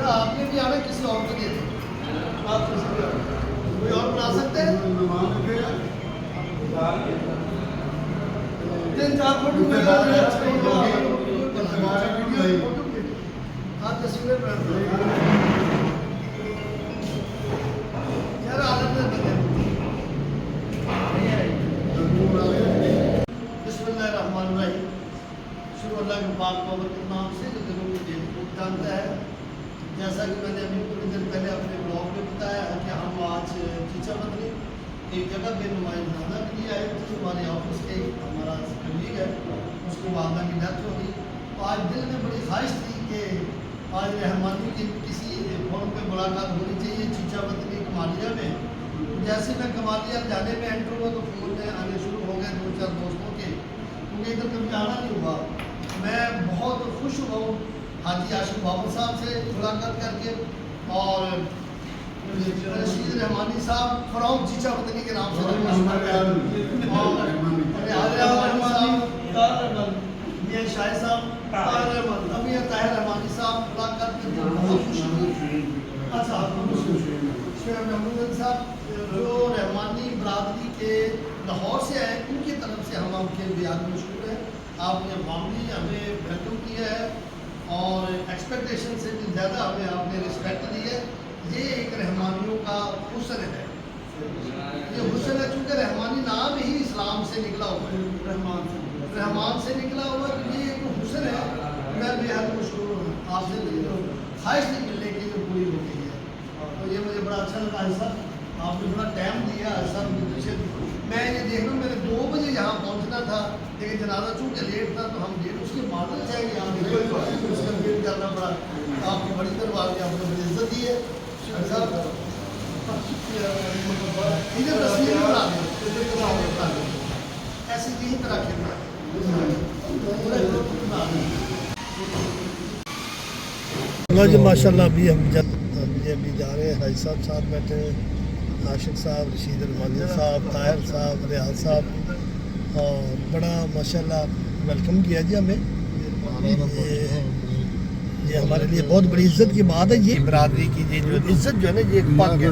आपने भी आना किसी और के लिए आप कोई और बना सकते हैं 3-4 फोटो आप तस्वीरें यार आदत बिस्मिल्लाहिर्रहमानिर्रहीम शुरू अल्लाह के पाक बाबर के नाम से जो दिलों को जानता है। जैसा कि मैंने अभी थोड़ी देर पहले अपने ब्लॉग में बताया है कि हम आज चीचा बदली एक जगह पे नुमाइंदाना के लिए आए थे। हमारे ऑफिस के हमारा कलीग है, उसको वादा की डेथ हो गई। तो आज दिल में बड़ी ख्वाहिश थी कि आज रहमानी की किसी फोन पे मुलाकात होनी चाहिए चीचा बदली कमालिया में। जैसे मैं कमालिया जाने में एंटर हुआ तो फोन में आने शुरू हो गए 2-4 दोस्तों के, क्योंकि इधर कभी आना नहीं हुआ। मैं बहुत खुश हुआ हूँ हाजी आशिफ बाबर साहब से मुलाकात करके और रशीद रहमानी साहब फराउक चीचा बदली के नाम से ये शाहिद साहब अभी ताहिर रहमानी साहब मुलाकात करके बहुत खुश हुई। अच्छा महमूद साहब जो रहमानी बरादरी के लाहौर से आए उनकी तरफ से हम आपके बेहद मशहूर है। आपने मामली हमें वेलकम किया है और एक्सपेक्टेशन से भी ज़्यादा हमें आपने रिस्पेक्ट दी है। ये एक रहमानियों का हुस्न है, ये हुस्न है चूँकि रहमानी नाम ही इस्लाम से निकला हुआ है, रहमान से निकला हुआ है। ये एक हुस्न है। मैं बेहद मशहूर हूँ आपसे ख्वाहिश नहीं मिलने की जो पूरी हो गई है। तो ये मुझे बड़ा अच्छा लगा है सर, आपने थोड़ा टाइम दिया सर। मैं ये देख रहा हूँ मेरे 2 बजे यहाँ पहुँचना था, लेकिन जनाजा चूँकि लेट था तो हम लेट उसके मादल जाएंगे यहाँ उसका वेट करना पड़ा। आपकी बड़ी दरबार की आपने बड़ी इज्जत दी है सर। तस्वीर बना दें ऐसी यही तरह खेलना जी माशाल्लाह। अभी हम अभी जा रहे हैं। हाजी साहब बैठे हैं, आशिक साहब, रशीद रहमानी साहब, ताहिर साहब, रियाज साहब, और बड़ा माशाल्लाह वेलकम किया जी हमें। ये हमारे लिए बहुत बड़ी इज्जत की बात है। ये बरादरी की ये जो इज्जत जो है ना, ये एक पग है।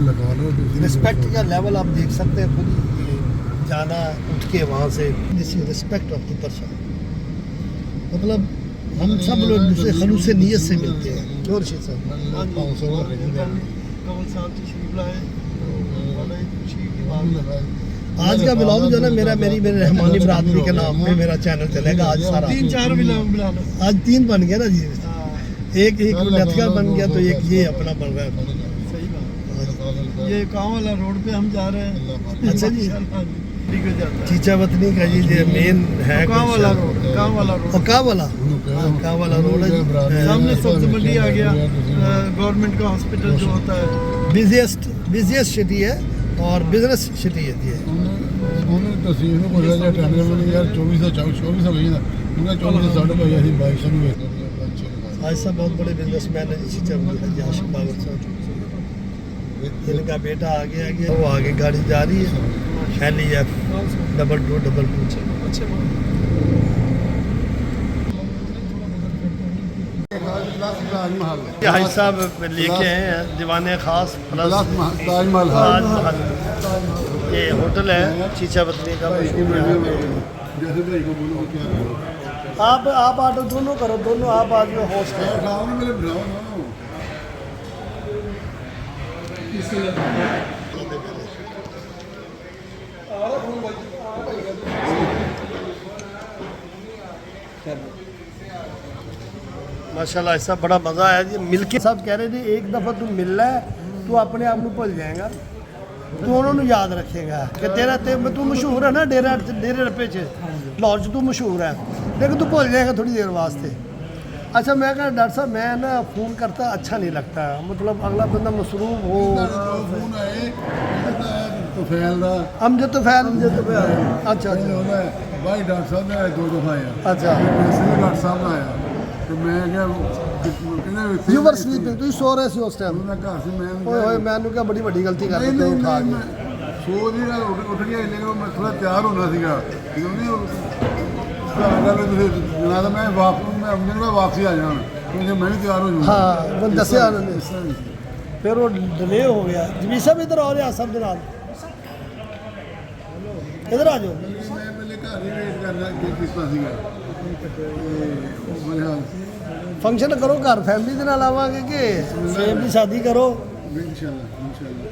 रिस्पेक्ट का लेवल आप देख सकते हैं खुद ही जाना उठ के वहाँ से। This is respect of the person, मतलब हम सब लोग दूसरे खलूस से नीयत से मिलते हैं। और रशीद साहब आज का ब्लॉग जो है ना मेरे रहमानी बरादरी के नाम पे मेरा चैनल चलेगा। आज सारा 3-4 ब्लॉग आज 3 बन गया ना जी। एक नथिया बन गया तो एक ये अपना बन रहा है। सही बात। ये गाँव वाला रोड पे हम जा रहे हैं। अच्छा जी, चीचा वतनी का जी मेन है गाँव वाला रोड है सामने सब्जी मंडी आ गया। गवर्नमेंट का हॉस्पिटल जो होता है बिजिएस्ट सिटी है और बिजनेस सिटी है ये। आज साहब बहुत बड़े बिजनेसमैन है जी आशिफ बाबर साहब। इनका बेटा आगे वो आगे गाड़ी जा रही है LEF 2222। हाजी साहब लेके आए हैं दीवाने खास ताजमहल। ये होटल है चीचा बदली का। आप ऑर्डर दोनों करो, दोनों आप आज में होस्ट हैं। माशाल्लाह ऐसा बड़ा मज़ा आया जी मिलके। सब कह रहे थे एक दफ़ा तू मिल रहा है तू अपने आप को भूल जाएगा, तू उन्होंने याद रखेगा कि तेरा तू मशहूर है ना डेरे रपे लाहौर तू मशहूर है, लेकिन तू भूल जाएगा थोड़ी देर वास्ते। अच्छा मैं कहा डॉक्टर साहब मैं ना फ़ोन करता अच्छा नहीं लगता, मतलब अगला बंदा मसरूफ हो। अमजद तो फैल अच्छा भाई डॉक्टर साहब ने 2 दफ़ा आया। अच्छा डॉक्टर साहब आया ਤੇ ਮੈਂ ਕਿਹਾ ਕਹਿੰਦੇ ਯੂ ਵਰ ਸਲੀਪਿੰਗ, ਤੁਸੀਂ ਸੋ ਰਹੇ ਸੀ ਉਸ ਟਾਈਮ। ਮੈਂ ਘਰ ਸੀ, ਮੈਂ ਓਏ ਹੋਏ, ਮੈਨੂੰ ਕਿਹਾ ਬੜੀ ਵੱਡੀ ਗਲਤੀ ਕਰ ਨਹੀਂ ਦਿੱਤੀ ਨਹੀਂ ਉਠਾ ਨਹੀਂ, ਕੇ। ਮੈਂ ਸੋ ਨਹੀਂ ਰਿਹਾ, ਉੱਠ ਗਿਆ ਲੇਕਿਨ ਮੈਂ ਥੋੜਾ ਤਿਆਰ ਹੋਣਾ ਸੀਗਾ ਜਦੋਂ ਨਹੀਂ ਗੱਲ ਤੁਸੀਂ ਜਨਾਬ ਮੈਂ ਵਾਪਸੀ ਆ ਜਾਣਾ ਕਿਉਂਕਿ ਮੈਂ ਵੀ ਤਿਆਰ ਹੋ ਜਾਊਂਗਾ। ਹਾਂ, ਮੈਨੂੰ ਦੱਸਿਆ ਉਹਨਾਂ ਨੇ। ਇਸ ਤਰ੍ਹਾਂ ਨਹੀਂ। ਫਿਰ ਉਹ ਡਿਲੇ ਹੋ ਗਿਆ। ਜਮੀਰ ਸਾਹਿਬ ਇੱਧਰ ਆ ਰਿਹਾ ਸਭ ਦੇ ਨਾਲ, ਇੱਧਰ ਆ ਜਾਓ। ਮੈਂ ਪਹਿਲੇ ਘਰ ਹੀ ਵੇਟ ਕਰਦਾ ਕਿ ਕੀਤਾ ਸੀਗਾ ਉਹ ਮੇਰਾ ਫੰਕਸ਼ਨ ਕਰੋ ਘਰ, ਫੈਮਿਲੀ ਦੇ ਨਾਲ ਆਵਾਂਗੇ ਕਿ ਸੇਬ ਦੀ ਸ਼ਾਦੀ ਕਰੋ। ਇਨਸ਼ਾਅੱਲਾ ਇਨਸ਼ਾਅੱਲਾ।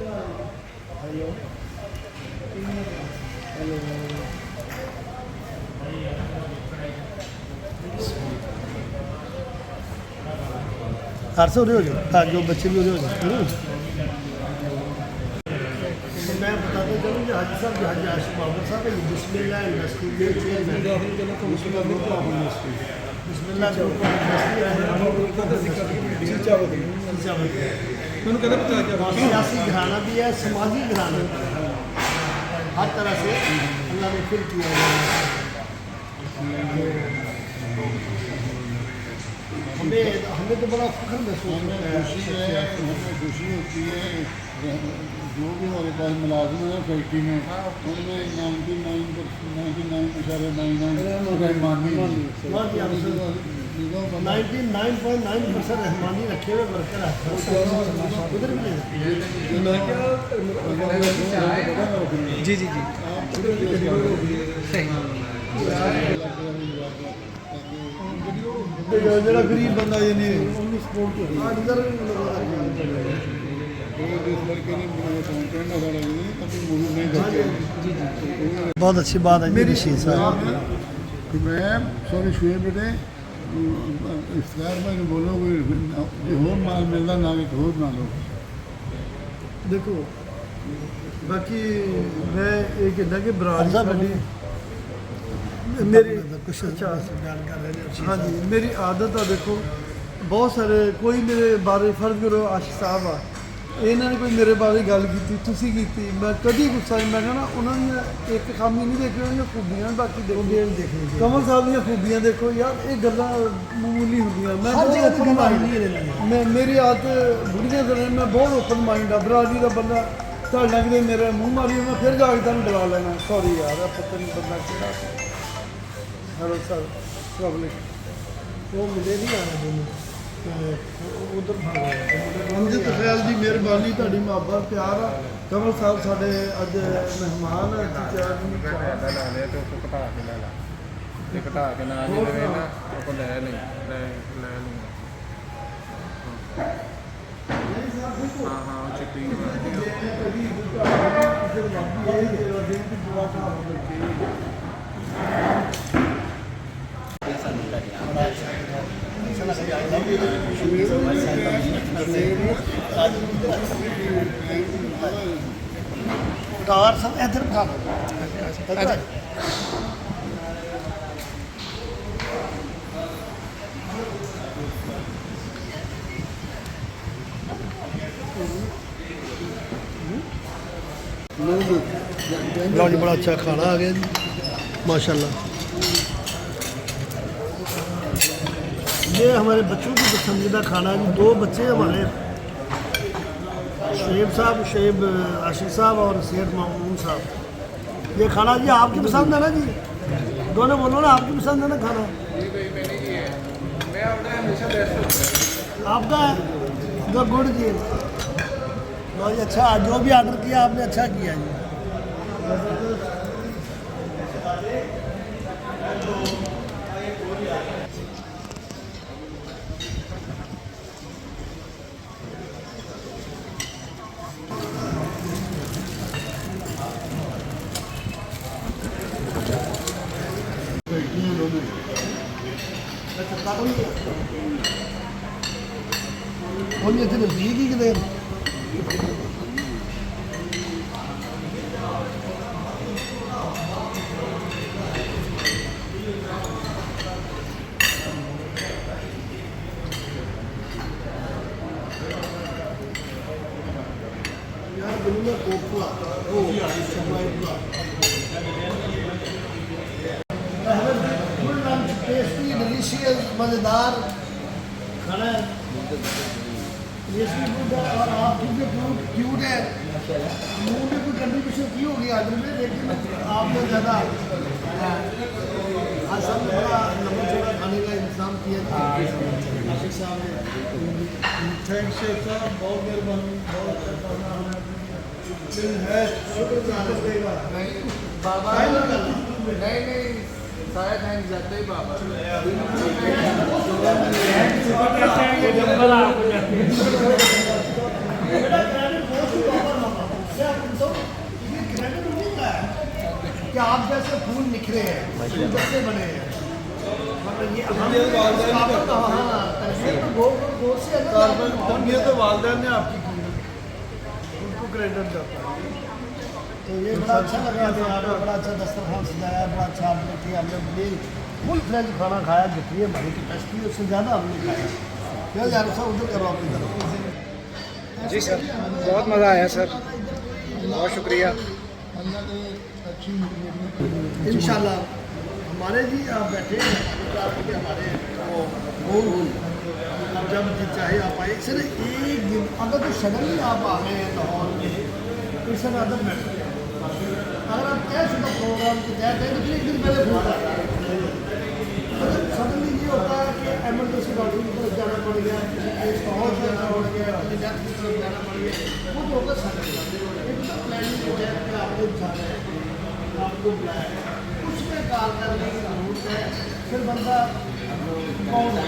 हर से हो जाओ, हाँ जो बच्चे भी हो जाओ। मैं बताता चलूँ कि हाजी साहब जो हाजी आशिफ बाबर साहब है, बिस्मिल्लाह इंडस्ट्री के chairman, Bismillah group of industry, Bismillah group of industry सियासी घराना भी है, समाजी घराना भी है, हर तरह से अल्लाह ने फिर किया है। हमें तो बड़ा फख्र महसूस होता है। खुशी होती है जो भी हमारे पास मुलाजिम है फैक्ट्री में उनमें 99.9% रहमानी रखे हुए वर्कर है। उधर भी जी जी जी ਜਿਹੜਾ ਗਰੀਬ ਬੰਦਾ ਜਿਹਨੇ ਉਹਨੂੰ ਸਪੋਰਟ ਕੀਤੀ इधर बहुत अच्छी बात है मेरी शीश साहब। मैं सॉरी शुएब बेटे इफ्तार में बोलो कोई जो होर माल मिलता ना कि होर ना लो। ਦੇਖੋ ਬਾਕੀ ਮੈਂ ਇਹ ਕਹਿੰਦਾ ਕਿ ਬਰਾਦਰੀ ਸਾਡੀ ਮੇਰੀ कुछ अच्छा बयान कर रहे हैं। हाँ जी मेरी आदत है। देखो बहुत सारे कोई मेरे बारे फर्ज करो आशिक साहब आ ਇਹਨਾਂ ਨੇ ਕੋਈ ਮੇਰੇ ਬਾਰੇ ਗੱਲ ਕੀਤੀ, ਤੁਸੀਂ ਕੀਤੀ, ਮੈਂ ਕਦੀ ਗੁੱਸਾ ਨਹੀਂ। ਮੈਂ ਕਹਿੰਦਾ ਉਹਨਾਂ ਦੀਆਂ ਇੱਕ ਖਾਮੀ ਨਹੀਂ ਦੇਖੀ, ਉਹਦੀਆਂ ਖੂਬੀਆਂ ਬਾਕੀ ਦੇਖੋ। ਕਮਲ ਸਾਹਿਬ ਦੀਆਂ ਖੂਬੀਆਂ ਦੇਖੋ ਯਾਰ, ਇਹ ਗੱਲਾਂ ਮਾਮੂਲੀ ਹੁੰਦੀਆਂ। ਮੈਂ ਬਹੁਤ ਓਪਨ ਮਾਈਂਡ ਮੈਂ ਮੇਰੀ ਆਦਤ ਬੁੜੀਆਂ ਤਰ੍ਹਾਂ, ਮੈਂ ਬਹੁਤ ਓਪਨ ਮਾਈਂਡ ਆ। ਬਰਾਦਰੀ ਦਾ ਬੰਦਾ ਤੁਹਾਡੇ ਨਾਲ ਕਿਤੇ ਮੇਰੇ ਮੂੰਹ ਮਾਰੀ ਮੈਂ ਫਿਰ ਜਾ ਕੇ ਤੁਹਾਨੂੰ ਡਰਾ ਲੈਣਾ। ਸੌਰੀ ਯਾਰ, ਆ ਪਤਾ ਨਹੀਂ ਬੰਦਾ ਕਿਹੜਾ। हेलो सर वो मुझे नहीं आना दोनों उधर ਅੰਜਦ ਖਿਆਲ ਦੀ ਮਿਹਰਬਾਨੀ, ਤੁਹਾਡੀ ਮੁਹੱਬਤ ਪਿਆਰ ਆ। ਕਮਲ ਸਾਹਿਬ ਸਾਡੇ ਅੱਜ ਮਹਿਮਾਨ ਆ। ਲੈ ਲਿਆ ਤੇ ਉਹ ਘਟਾ ਕੇ ਲੈ ਲਾ ਤੇ ਘਟਾ ਕੇ ਨਾ ਜੇ ਦੇਵੇ ਨਾ ਉਹ ਲੈ ਲਈ ਲੈ ਹਾਂ ਹਾਂ ਉਹ ਚਿੱਟੀ उधार सब इधर खा लो जी, बड़ा अच्छा खाना आ गया जी माशाल्लाह। ये हमारे बच्चों की पसंदीदा खाना है। दो बच्चे हमारे शुएब साहब, शुएब आशिक साहब और सैयद मामून साहब। ये खाना जी आपकी पसंद है ना जी? दोनों बोलो ना, आपकी पसंद है ना खाना? आपका है द गुड जी। लो जी, अच्छा जो भी ऑर्डर किया आपने अच्छा किया जी। ਉਹਨੇ ਇੱਥੇ ਨਜ਼ਦੀਕ ਹੀ ਕਿਤੇ ਯਾਰ ਬਿਲਕੁਲ ਕੋਪਲਾ ਉਹ टेस्टी डिलीशियस मज़ेदार खाना है ये सी फूड और आप क्योंकि क्यूट है मुंह में कोई कंट्रीब्यूशन की होगी आदमी में लेकिन आपने ज़्यादा आज सब बड़ा लंबा चौड़ा खाने का इंतजाम किया था आशिक साहब ने थैंक शेख साहब, बहुत मेहरबानी, बहुत है शुक्र देगा। बाबा नहीं सारा टाइम जाते ही बाबा कि आप जैसे फूल निखरे हैं जैसे बने हैं मतलब ये तरबियत तो वालदैन ने आपकी की है, उनको क्रेडिट जाता है। तो ये बड़ा अच्छा लगा हमें आपने बड़ा अच्छा दस्तरखान सजाया बड़ा अच्छा आपने किया हमने ये फुल फ्रेंच खाना खाया जितनी हमारी कैपेसिटी उससे ज़्यादा हमने खाया क्या यार सब उधर करो अपनी तरफ जी सर, बहुत मज़ा आया सर, बहुत शुक्रिया। इंशाल्लाह हमारे जी आप बैठे हैं हमारे वो आप जब जी चाहे आप आए सर एक दिन अगर तो सडनली आप आ गए हैं लाहौर में तो सर अदर बैठे अगर आप तय शुदा प्रोग्राम के तहत है तो फिर एक दिन पहले फोन आता है अगर सडनली ये होता है कि एमरजेंसी डॉक्टर की तरफ जाना पड़ गया किसी केस पहुँच जाना पड़ गया किसी डेथ की तरफ जाना पड़ गया वो तो होगा सडनली एक तो प्लानिंग हो जाए कि आपको जाना है आपको बुलाया है उसमें कॉल करने की जरूरत है फिर बंदा कौन है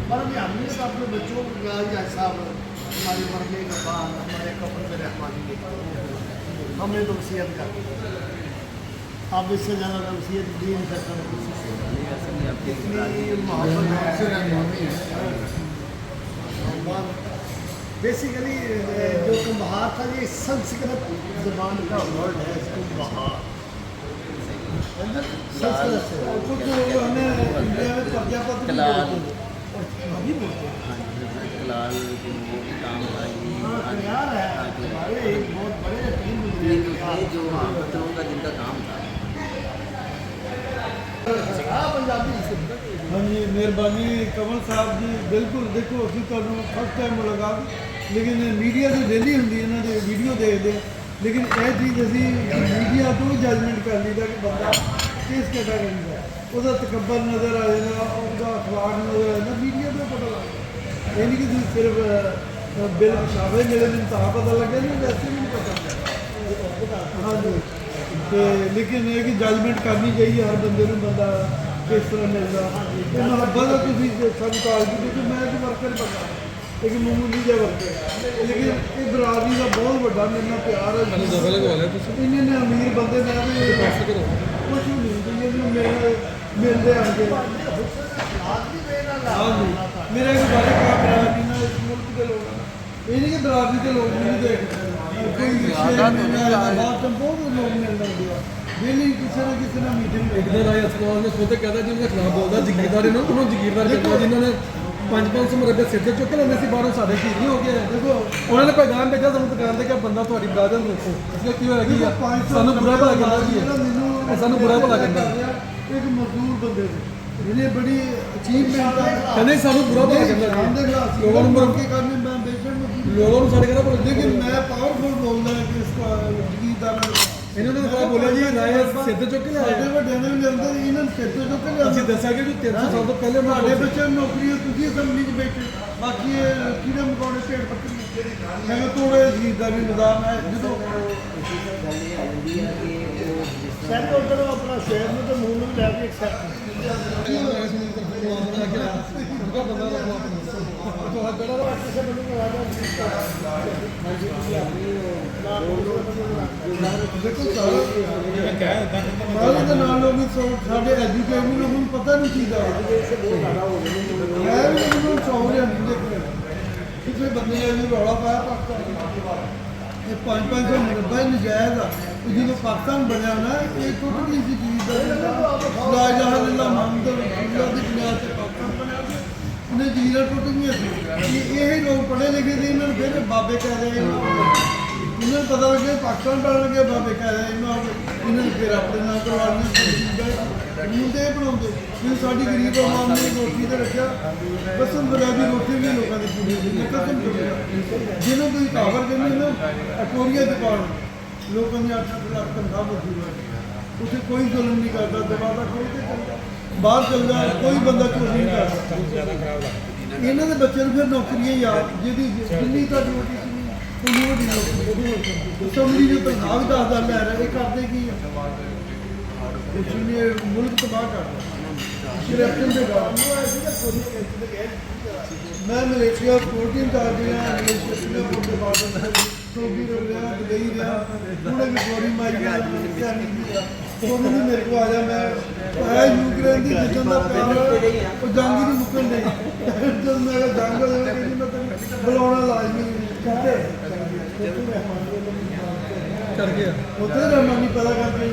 पर अभी हमने तो अपने बच्चों को कहा या साहब हमारे मरने के बाद हमारे कपड़े में रहमानी हमने तो वसीयत कर आप इससे ज़्यादा वसीयत दी नहीं सकते इतनी मोहब्बत है बेसिकली जो कुम्हार था ये संस्कृत जबान का वर्ड है कुम्हार संस्कृत से कुछ लोग हमें इंडिया में प्रजापति भी बोलते हैं और अभी बोलते हैं। हाँ यार है हमारे एक बहुत बड़े टीम जो बच्चों का जिनका काम था पंजाबी हाँ जी मेहरबानी कमल साहब जी बिल्कुल देखो अभी तुहानू फर्स्ट टाइम मुलाकात लेकिन मीडिया तो डेली होंगी इन्हों के वीडियो देखते हैं लेकिन यह चीज़ अभी मीडिया तो भी जजमेंट कर लीदा कि बंदा किस कैटागरी का उसका तकबर नज़र आ जाएगा उसका अखलाक नज़र आ जाएगा मीडिया तो पता लग ये नहीं कि तुम सिर्फ बिल शाबे मेरे दिन तो पता लगे नहीं वैसे भी नहीं पता हाँ जी तो लेकिन ये कि जजमेंट करनी चाहिए हर बंदे को बंदा किस तरह मिलता ये मुहब्बत है तुम सब काल की क्योंकि मैं तो वर्कर बंदा एक मामूली जिहा वर्कर लेकिन ये बरादरी का बहुत बड़ा मेरे नाल प्यार है इन्ने अमीर बंदे मैं भी कुछ भी नहीं तो ये मेरे मिलते आगे हाँ जी मेरा एक बारे का बरादरी ना इस मुल्क के लोग ये नहीं कि बरादरी के लोग नहीं देखते कोई बहुत लोग मिलते हैं डेली किसी ना मीटिंग एक दिन राय अस्पताल ने खुद कहता जिनके खिलाफ बोलता जगीरदार उन्होंने जगीरदार कहता जिन्होंने 500 मुरब्बे सिर से चुੱਕ ਲੈਂਦੇ ਸੀ ਬਾਹਰੋਂ ਸਾਡੇ ਠੀਕ ਨਹੀਂ ਹੋ ਗਏ ਦੇਖੋ ਉਹਨਾਂ ਨੇ ਪੈਗਾਮ ਭੇਜਿਆ ਸਾਨੂੰ ਦੁਕਾਨ ਤੇ ਕਿ ਬੰਦਾ ਤੁਹਾਡੀ ਬਰਾਦਰ ਨੂੰ ਦੇਖੋ ਇਸ ਕੀ ਹੋਇਆ ਕੀ ਆ ਸਾਨੂੰ ਬੁਰਾ ਭਲਾ ਕਹਿੰਦਾ ਜੀ ਸਾਨੂੰ ਬੁਰਾ ਭਲਾ ਕਹਿੰਦਾ ਇੱਕ ਮਜ਼ਦੂਰ ਬੰਦੇ ਸੀ ਇਹਨੇ ਬੜੀ ਅਚੀਵਮੈਂਟ ਕਹਿੰਦੇ ਸਾਨੂੰ ਬੁਰਾ ਭਲਾ ਕਹਿੰਦਾ ਲੋਕਾਂ ਨੂੰ ਮੁਰੱਬੀ ਕਰਨੀ ਮੈਂ ਬੇਸ਼ੱਕ ਲੋਕਾਂ ਨੂੰ ਸਾਡੇ ਕਹਿੰਦਾ ਭਲਾ लेकिन मैं पावरफुल बोलदा कि इसका जगीरदार ਇਹਨਾਂ ਨੇ ਤਾਂ ਬੋਲਿਆ ਜੀ ਰਾਏ ਸਿਰ ਤੇ ਚੁੱਕ ਲਿਆ ਸਾਡੇ ਵੱਡਿਆਂ ਨੇ ਵੀ ਲਿਆਂਦੇ ਇਹਨਾਂ ਨੂੰ ਸਿਰ ਤੋਂ ਚੁੱਕ ਲਿਆ ਅਸੀਂ ਦੱਸਾਂਗੇ ਕਿ 300 ਸਾਲ ਤੋਂ ਪਹਿਲੇ ਸਾਡੇ ਬੱਚੇ ਨੂੰ ਨੌਕਰੀ ਤੁਸੀਂ ਅਸੈਂਬਲੀ 'ਚ ਬੈਠੇ ਬਾਕੀ ਇਹ ਕਿਹਦੇ ਮੁਕਾਉਣੇ ਭੇਡ ਪੱਟੀ ਮੈਂ ਕਿਹਾ ਤੋੜੇ ਜਗੀਰਦਾਰੀ ਨਿਜ਼ਾਮ ਹੈ ਜਦੋਂ सैट उधर अपना शेयर में तो मुंह में लैके एक्सेप्ट ਸਾਰੇ ਦੇ ਨਾਲ ਲੋਕ ਵੀ ਸਾਡੇ ਐਜੂਕੇਸ਼ਨ ਨੂੰ ਹੁਣ ਪਤਾ ਨਹੀਂ ਚੀਜ਼ਾਂ ਮੈਂ ਵੀ ਮੈਨੂੰ ਸੌ ਰਿਹਾ ਨਹੀਂ ਦੇਖਣਾ ਕਿਸੇ ਬੰਦੇ ਨੇ ਵੀ ਰੌਲਾ ਪਾਇਆ ਪਾਕਿਸਤਾਨ ਇਹ 500 ਮੁਰੱਬਾ ਨਜਾਇਜ਼ ਆ ਜਦੋਂ ਪਾਕਿਸਤਾਨ ਬਣਿਆ ਨਾ ਇਹ ਟੁੱਟ ਗਈ ਸੀ ਚੀਜ਼ ਦਾ ਲਾ ਇਲਾਹਾ ਇਲੱਲਾਹ ਮੁਹੰਮਦ ਰਸੂਲੁल्लाह ਦੀ ਬੁਨਿਆਦ ਤੇ ਪਾਕਿਸਤਾਨ ਬਣਿਆ ਸੀ ਉਹਨੇ ਜੀਰਾਂ ਟੁੱਟ ਗਈਆਂ ਸੀ ਇਹ ਲੋਕ ਪੜ੍ਹੇ ਲਿਖੇ ਸੀ ਇਹਨਾਂ ਨੂੰ ਫਿਰ ਬਾਬੇ ਕਹਿ ਰਹੇ ਇਹਨਾਂ ਨੂੰ ਪਤਾ ਲੱਗਿਆ ਪਾਕਿਸਤਾਨ ਬਣ ਲੱਗਿਆ ਬਾਬੇ ਕਹਿ ਰਹੇ ਇਹਨਾਂ ਨੂੰ ਫਿਰ ਆਪਣੇ ਨਾਲ ਕਰਵਾਉਣੇ ਨਹੀਂ ਤੇ ਬਣਾਉਂਦੇ ਜੇ ਸਾਡੀ ਗਰੀਬ ਆਵਾਮ ਨੇ ਰੋਟੀ ਤੇ ਰੱਖਿਆ ਕਸਮ ਖੁਦਾ ਦੀ ਰੋਟੀ ਵੀ ਲੋਕਾਂ ਦੀ ਪੂਰੀ ਹੋਈ ਮੈਂ ਕਸਮ ਖੁਦਾ ਜਿਹਨੂੰ ਤੁਸੀਂ ਕਾਵਰ ਕਹਿੰਦੇ ਨਾ ਕੋਰੀਆ ਦੁਕਾਨ ਲੋਕਾਂ ਦੀ 8 ਲੱਖ ਤਨਖਾਹ ਮਿਲਦੀ ਹੈ ਉੱਥੇ ਕੋਈ ਜ਼ੁਲਮ ਨਹੀਂ ਕਰਦਾ ਦਰਵਾਜ਼ਾ ਖੋਲ ਕੇ ਚੱਲਦਾ ਬਾਹਰ ਚੱਲਦਾ ਕੋਈ ਬੰਦਾ ਝੂਠ ਨਹੀਂ ਕਰਦਾ ਇਹਨਾਂ ਦੇ ਬੱਚੇ ਨੂੰ ਫਿਰ ਨੌਕਰੀਆਂ ਯਾਰ ਜਿਹਦੀ ਜਿੰਨੀ ਤੁਹਾਡੀ ਰੋਟੀ ਸੀ ਉਨੀ ਵੱਡੀ ਨੌਕਰੀ ਸਮਝੀ ਜੋ ਤਨਖਾਹ ਵੀ 10,000 ਲੈ ਰਹੇ ਇਹ ਕਰਦੇ ਕੀ ਆ ਕੁਛ ਨਹੀਂ ਮੁਲਕ ਤਬਾਹ ਕਰਦਾ ਸਿਰਫ ਦੇ ਗਾਉਂ ਮੈਂ ਮਲੇਸ਼ੀਆ 14 ਸਾਲ ਰਿਹਾ ਮਲੇਸ਼ੀਆ ਦੇ ਕੋਲ ਬਾਅਦ ਸੋਗੀ ਰਿਹਾ ਦੁਬਈ ਰਿਹਾ ਹੁਣ ਵੀ ਗੋਰੀ ਮਾਰੀ ਗਿਆ ਉਹ ਮੈਨੂੰ ਮੇਰੇ ਕੋਲ ਆ ਜਾ ਮੈਂ ਆਇਆ ਯੂਕਰੇਨ ਦੀ ਜਿੱਦਾਂ ਦਾ ਪਿਆਰ ਉਹ ਜੰਗ ਹੀ ਨਹੀਂ ਮੁੱਕਣ ਦੇ ਜਦ ਮੈਂ ਜੰਗ ਹੋ ਜਾਵੇ ਕਿ ਮੈਂ ਤੈਨੂੰ ਬੁਲਾਉਣਾ ਲਾਜ਼ਮੀ ਕਹਿੰਦੇ ਕਰ ਗਿਆ ਉੱਥੇ ਰਹਿਮਾਨੀ ਪੈਦਾ ਕਰਕੇ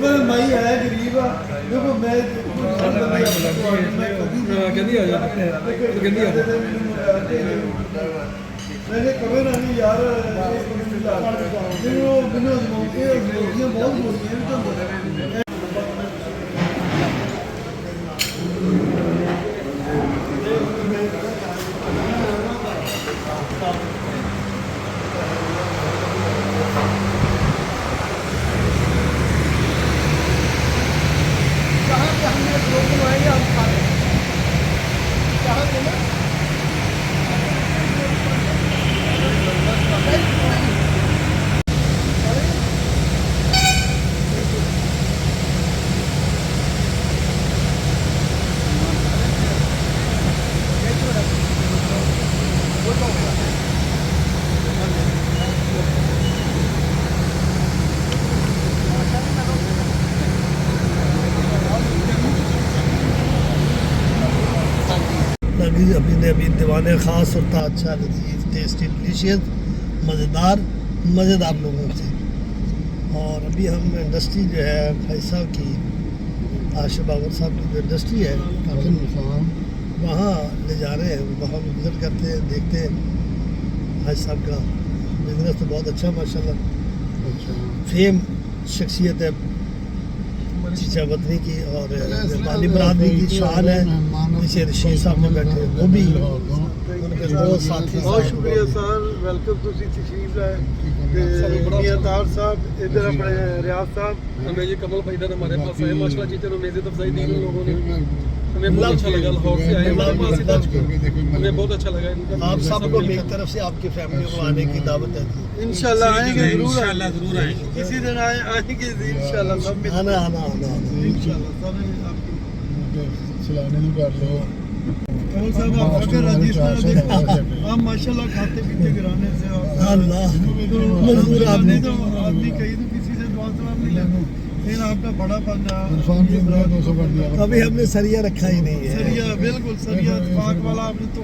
ਮੈਂ ਮਾਈ ਆਇਆ ਗਰੀਬ ਆ ਦੇਖੋ ਮੈਂ ਕਹਿੰਦੀ ਆ ਜਾ ਕਹਿੰਦੀ ਆ मैंने कभी ना नहीं यार बिनो के मुर्गियाँ बहुत मुर्गियाँ भी अभी दीवाने ख़ास होता अच्छा लजीज टेस्टी डिलीशियस मज़ेदार लोगों से। और अभी हम इंडस्ट्री जो है भाई साहब की आशिफ बाबर साहब की जो इंडस्ट्री है वहाँ ले जा रहे हैं, वहाँ विज़िट करते हैं, देखते हैं भाई साहब का बिजनेस तो बहुत अच्छा माशाल्लाह फेम शख्सियत है चीचा वतनी की और नेपाली बरादरी की शान है। पीछे रशीद साहब ने बैठे वो भी उनके बहुत साथी बहुत शुक्रिया सर वेलकम ਤੁਸੀਂ ਤਸ਼ਰੀਫ ਲਾਏ ਤੇ ਮੀਆਂ ਤਾਰ ਸਾਹਿਬ ਇਧਰ ਆਪਣੇ ਰਿਆਜ਼ साहब हमें ये कमल भाई इधर हमारे पास आए माशाल्लाह टीचर में मेज़ अफजाई दी इन लोगों ने हमें बहुत अच्छा लगा लाहौर से आए हमारे पास इधर हमें बहुत अच्छा लगा इनका आप सबको मेरी तरफ से आपकी फैमिली को आने की दावत है इंशाल्लाह आएंगे जरूर आएंगे किसी दिन आएंगे इंशाल्लाह सब आना इंशाल्लाह सब आपकी चलाने को कर लो कौन साहब आप अगर राजस्थान आप माशाल्लाह खाते पीते घराने से अल्लाह मजदूर आदमी तो आदमी कहीं तो किसी से दुआ सलाम नहीं लेना लेकिन आपका बड़ा बंदा इरफान की 200 कर दिया अभी हमने सरिया रखा ही नहीं है सरिया बिल्कुल सरिया पाक वाला आपने तो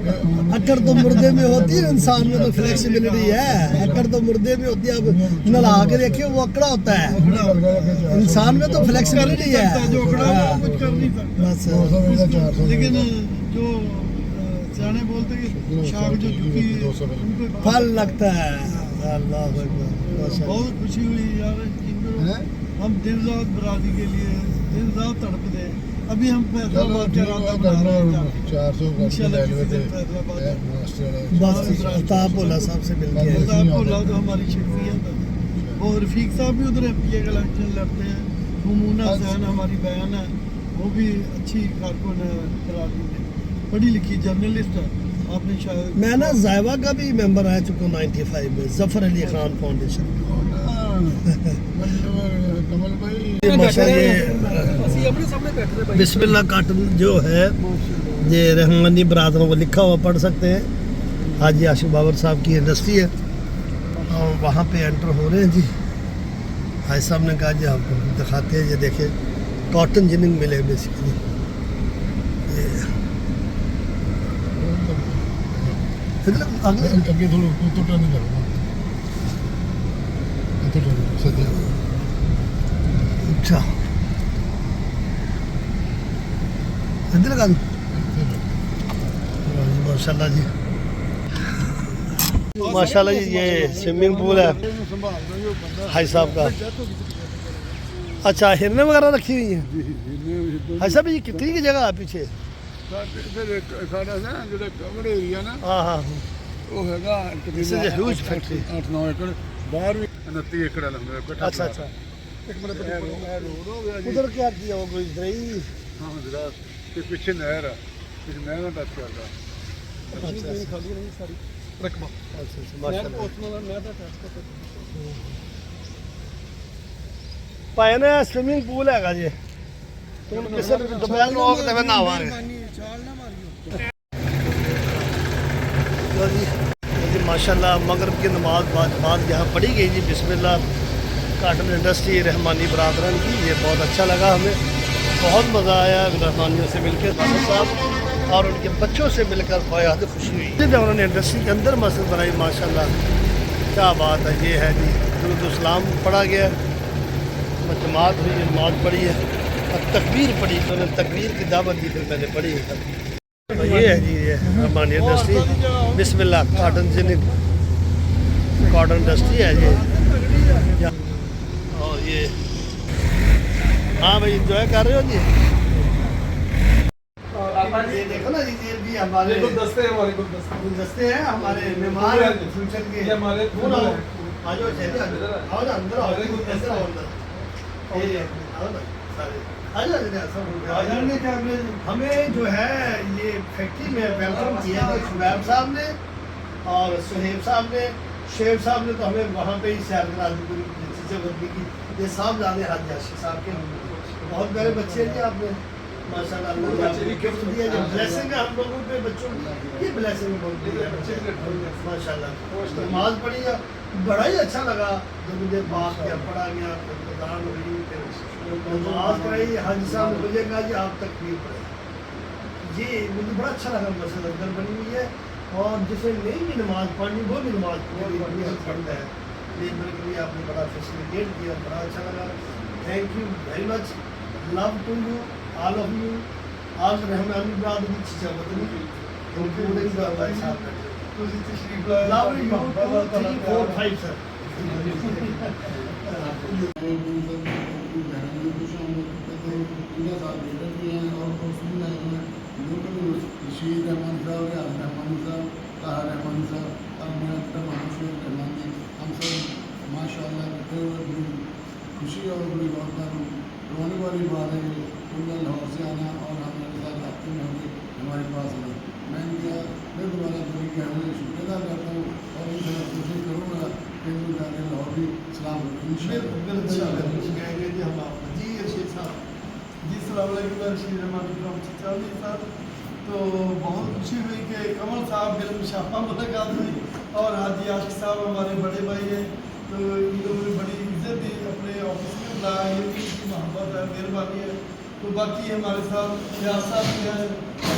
अकड़ तो मुर्दे में होती है इंसान में तो फ्लेक्सिबिलिटी है अकड़ तो मुर्दे में होती है अब नला के देखिए वो अकड़ा होता है इंसान में तो फ्लेक्सिबिलिटी है जो अकड़ा है कुछ कर नहीं सकता बस लेकिन जो सियाने बोलते कि शाख जो झुकी फल लगता है अल्लाह बहुत खुशी हुई यार हम दिन रात बरादरी के लिए दिन रात तड़पते अभी हम फैसलाबाद का रास्ता बना रहे हैं 400 बस अल्ताफ भोला साहब से मिल गए अल्ताफ भोला तो हमारी शख्सियत है और रफीक साहब भी उधर एमपीए का इलेक्शन लड़ते हैं मुमूना सहन हमारी बयान है वो भी अच्छी कारकुन है बरादरी में पढ़ी लिखी जर्नलिस्ट है आपने शायद मैं ना जायवा का भी मेंबर रह चुका हूँ 95 में जफर अली खान फाउंडेशन कमल भाई ਅਸੀਂ ਆਪਣੇ ਸਾਹਮਣੇ ਬੈਠੇ थे भाई बिस्मिल्लाह काटन जो है ये रहमानी बरादरों को लिखा हुआ पढ़ सकते हैं हाजी आशिफ बाबर साहब की इंडस्ट्री है और वहाँ पे एंटर हो रहे हैं जी भाई साहब ने कहा जी आपको दिखाते हैं ये देखिए कॉटन जिनिंग मिले बेसिकली ਅੱਗੇ ਥੋੜਾ ਤੂੰ ਟਰਨ ਕਰੋ ਇੱਥੇ ਟਰਨ ਸੱਜੇ अच्छा इधर लगा माशाल्लाह जी माशाल्लाह जी ये स्विमिंग पूल है भाई साहब का अच्छा हिरने वगैरह रखी हुई हैं ਜੀ ਇਹਨੇ अच्छा भाई कितनी की जगह है पीछे ਸਾਡੇ ਫਿਰ ਸਾਡਾ ਨਾ ਜਿਹੜਾ ਕਵਰ ਏਰੀਆ ਨਾ हाँ हाँ ਉਹ ਹੈਗਾ This is a huge factory. 8-9 ਏਕੜ ਬਾਹਰ ਵੀ 29 ਏਕੜ ਹੈ ਲੰਮਾ ਇਕੱਠਾ अच्छा अच्छा ਇੱਕ ਮਿੰਟ ਰੋਡ ਹੋ ਗਿਆ ਜੀ उधर क्या किया वो कोई दही ਹਾਂ ਜਿਹੜਾ ਤੇ ਪਿੱਛੇ ਨਹਿਰ ਆ ਇਸ ਨਹਿਰ ਦਾ ਟੱਚ ਕਰਦਾ ਖਾਲੀ ਨਹੀਂ ਸਾਰੀ ਰਕਬਾ अच्छा अच्छा ਮੈਂ माशाल्लाह ਉਸ ਨਾਲ ਮੈਂ ਤਾਂ ਟੈਸਟ ਭਾਈ ਨੇ ਸਵਿਮਿੰਗ ਪੂਲ ਹੈਗਾ ਜੀ तुम किसे दोपहर को वक्त में ना हमारे ਛਾਲ ਨਾ ਮਾਰਿਓ जी माशाल्लाह मगरब की नमाज बाद यहाँ पढ़ी गई जी बिस्मिल्लाह काटन इंडस्ट्री रहमानी बरादरन की ये बहुत अच्छा लगा हमें बहुत मज़ा आया रहमानियों से मिलकर बाबा साहब और उनके बच्चों से मिलकर बहुत खुशी हुई जब उन्होंने इंडस्ट्री के अंदर मस्जिद बनाई माशाल्लाह क्या बात है ये है जी दुरूद इस्लाम पढ़ा गया जमात हुई नमाज पढ़ी है और तकबीर पढ़ी तो उन्होंने तकबीर की दावत दी फिर मैंने पढ़ी है तो ये है जी ये रहमानी इंडस्ट्री बिस्मिल्लाह कॉटन जिनिक कॉटन इंडस्ट्री है ये और ये हाँ भाई इंजॉय कर रहे हो जी ये देखो ना जी ये भी हमारे गुलदस्ते हमारे गुलदस्ते गुलदस्ते हैं हमारे मेहमान हैं फंक्शन के ये हमारे कौन आओ आ जाओ चलिए आओ ना अंदर आओ कैसे आओ अंदर ये आओ ना सारे आ जाओ हमें जो है ये फैक्ट्री में वेलकम किया है शुबैब साहब ने और सुहेब साहब ने शेब साहब ने तो हमें वहाँ पे ही सैर करा दी पूरी चीज़ें बदली की ये साहब जाने हाथ याशी साहब के बहुत प्यारे बच्चे हैं जी आपने माशाल्लाह अल्लाह ने आपको गिफ्ट दिया जो ब्लेसिंग है हम लोगों पे बच्चों की ये ब्लेसिंग बोलते हैं बच्चे माशाल्लाह नमाज पढ़ी है बड़ा ही अच्छा लगा जब मुझे बात किया पढ़ा गया प्रदान हुई फिर नमाज पढ़ी हाजी साहब ने मुझे कहा जी आप तकबीर पढ़े जी मुझे बड़ा अच्छा लगा मस्जिद अंदर बनी हुई है और जिसे नहीं भी नमाज पढ़नी वो भी नमाज पढ़नी बड़ी पढ़ता है लेबर के लिए आपने बड़ा फैसिलिटेट किया बड़ा अच्छा लगा thank you very much love to you all of you आज रहमानी बरादरी चीज़ा बदली इंक्लूडिंग द भाई साहब love you 2 3 4 5 sir Rashid Rahman साहब रियाज रहमानी साहब ताहा रहमानी साहब और मेरा बेटा महाशूर रहमानी हम सब माशाअल्लाह करते हुए बड़ी खुशी और बड़ी बहुत रोने वाली बात है कि तुमने लाहौर से आना और हमारे साथ आपके में होकर हमारे पास आना मैं इनका फिर दोबारा बड़ी गहरे शुक्रिया करता हूँ और इन कोशिश करूँगा कि इनको जाके लाहौर भी सलाम जी हम आपको जी रशीद साहब जी सलाम अलैकुम रशीद रहमानी फ्रॉम चिचाली सर तो बहुत खुशी हुई कि कमल साहब बिल शाफा मुलाकात हुई और हाजी आशिक साहब हमारे बड़े भाई हैं तो इन लोगों ने बड़ी इज्जत दी अपने ऑफिस में बुलाया ये भी इनकी मोहब्बत है मेहरबानी है तो बाकी हमारे साथ रियाज साहब भी हैं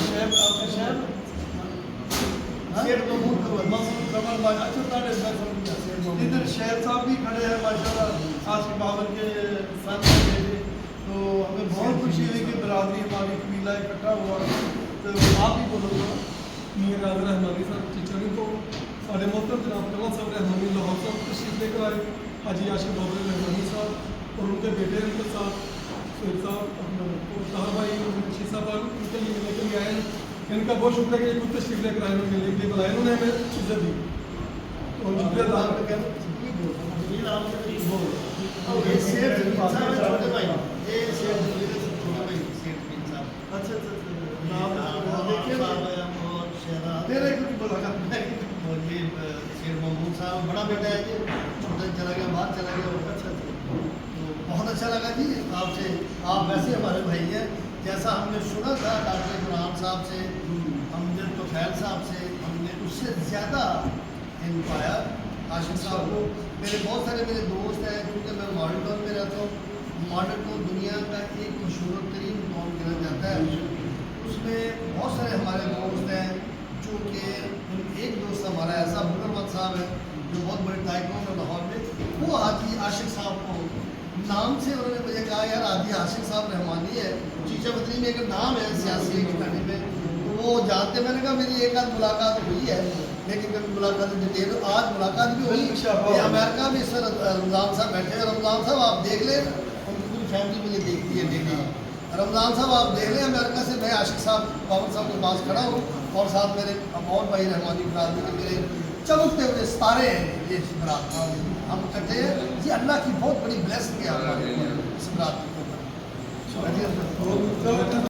शहर आपके शहर मसूद कमल बाजा अच्छा इधर शहर साहब भी खड़े हैं माशाल्लाह आशिक बाबर के साथ बेटे तो हमें बहुत खुशी हुई कि बरादरी हमारी कबीला इकट्ठा हुआ तो आप ही बोलो मीर राजा रहमानी साहब चिचरी को साढ़े मोहतरम जनाब कमल साहब रहमानी लाहौर साहब तशरीफ लेकर आए हाजी आशिक बाबर रहमानी साहब और उनके बेटे उनके साथ सुहेब साहब ताहा भाई रशीद साहब उनके लिए लेकर के आए इनका बहुत शुक्रिया कि खुद तशरीफ लेकर आए उन्होंने मिलने के लिए बुलाया उन्होंने हमें इज्जत दी तो शुक्रिया छोटे भाई ये छोटे भाई अच्छा तेरे कुछ बोला ये शेर महमूद साहब बड़ा बेटा है जी छोटा चला गया बाहर चला गया अच्छा तो बहुत अच्छा लगा जी आपसे आप वैसे हमारे भाई हैं जैसा हमने सुना था डॉक्टर इमरान साहब से हमने तो खैल साहब से हमने उससे ज़्यादा इन पाया आशिक साहब को मेरे बहुत सारे मेरे दोस्त हैं क्योंकि मैं मॉडल टाउन में रहता हूँ मॉडल टाउन दुनिया का एक मशहूर तरीन टाउन गिना जाता है उसमें बहुत सारे हमारे दोस्त हैं जो कि एक दोस्त हमारा ऐसा मुकरमत साहब है जो बहुत बड़े टाइकों में लाहौर में वो हाजी आशिक साहब को नाम से उन्होंने मुझे कहा यार हाजी आशिक साहब रहमानी है चीचा बदली में एक नाम है सियासी घराने में तो वो जानते मैंने कहा मेरी एक आध मुलाकात हुई है लेकिन कभी मुलाकात डिटेल आज मुलाकात भी हुई ये अमेरिका में सर रमज़ान साहब बैठे हैं रमज़ान साहब आप देख लें उनकी पूरी फैमिली मुझे देखती है डेली। रमज़ान साहब आप देख लें अमेरिका से, मैं आशिक साहब बाबर साहब के पास खड़ा हूँ और साथ मेरे और भाई रहमानी बरादरी के मेरे चमकते हुए सितारे हैं ये बरात, हम कहते हैं ये अल्लाह की बहुत बड़ी ब्लेसिंग है हमारे इस बरात के ऊपर।